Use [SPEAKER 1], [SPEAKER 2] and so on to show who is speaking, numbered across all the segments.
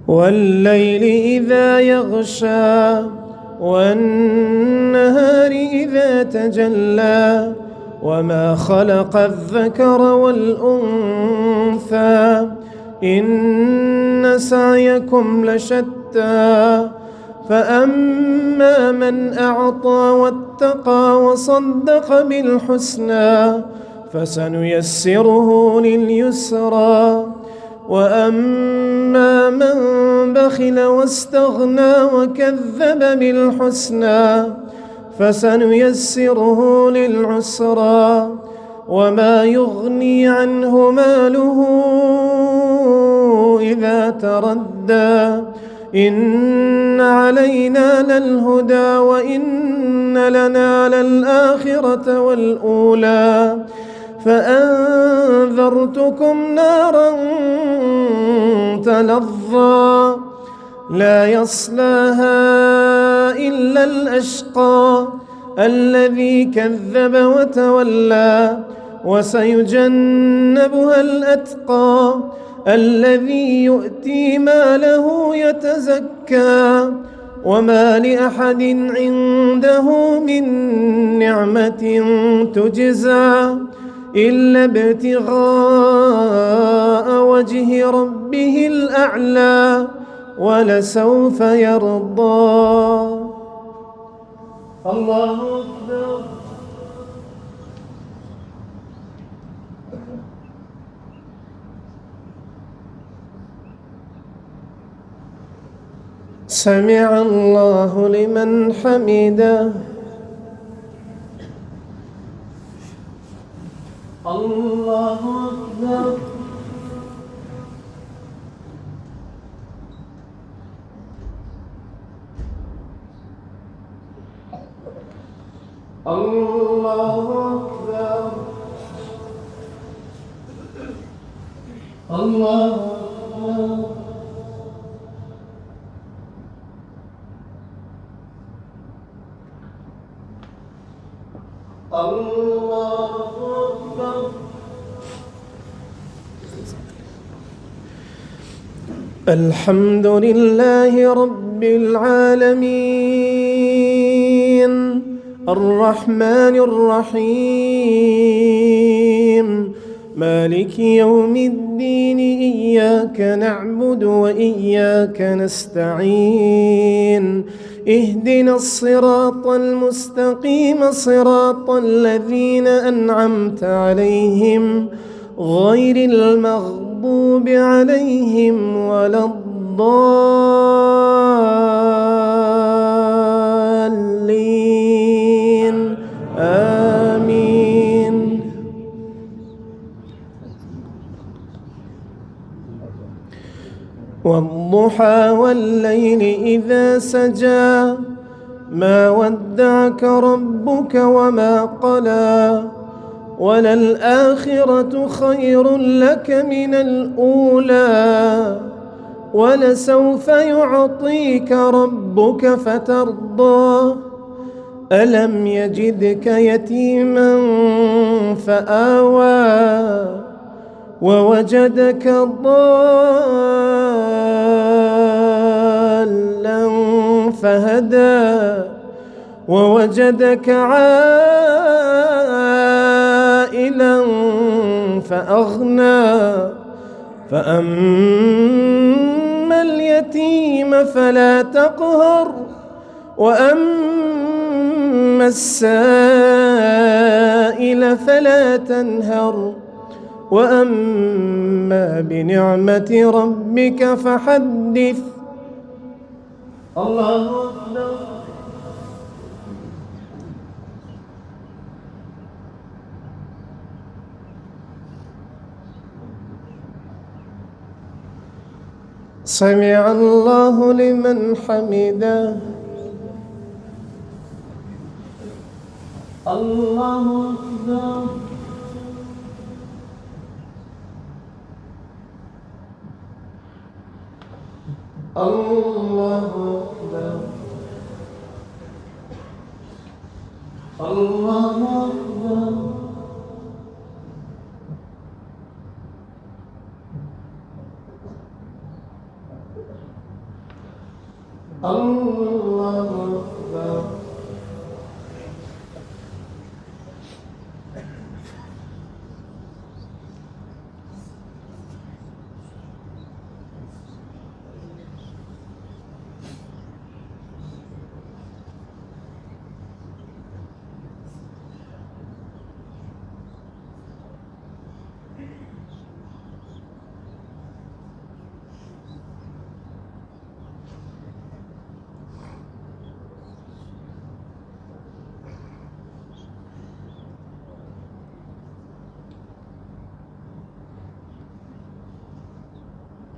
[SPEAKER 1] والليل إذا يغشى والنهار إذا تجلى وما خلق الذكر والأنثى إن سعيكم لشتى فأما من أعطى واتقى وصدق بالحسنى فسنيسره لليسرى وأما من بخل واستغنى وكذب بالحسنى فسنيسره للعسرى وما يغني عنه ماله إذا تردى إن علينا للهدى وإن لنا للآخرة والأولى فأنذرتكم نارا تلظى لا يصلاها إلا الأشقى الذي كذب وتولى وسيجنبها الأتقى الذي يؤتي ماله يتزكى وما لأحد عنده من نعمة تجزى إلا ابتغاء وجه ربه الأعلى ولسوف يرضى. الله أكبر. سمع الله لمن حمده. الله أكبر. الله أكبر. الله أكبر. الله أكبر. الحمد لله رب العالمين الرحمن الرحيم مالك يوم الدين إياك نعبد وإياك نستعين اهدنا الصراط المستقيم صراط الذين أنعمت عليهم غير المغضوب عليهم ولا الضالين آمين. والضحى والليل إذا سجى ما ودعك ربك وما قلى وللآخرة خير لك من الأولى ولسوف يعطيك ربك فترضى ألم يجدك يتيما فآوى ووجدك ضالا فهدى ووجدك عائلا فأغنى فأما اليتيم فلا تقهر وأما السائل فلا تنهر وأما بنعمة ربك فحدث. الله أكبر. سمع الله لمن حمده. الله أكبر. الله أكبر. الله أكبر. الله أكبر.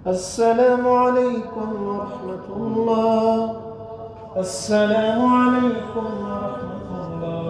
[SPEAKER 1] السلام عليكم ورحمة الله. السلام عليكم ورحمة الله.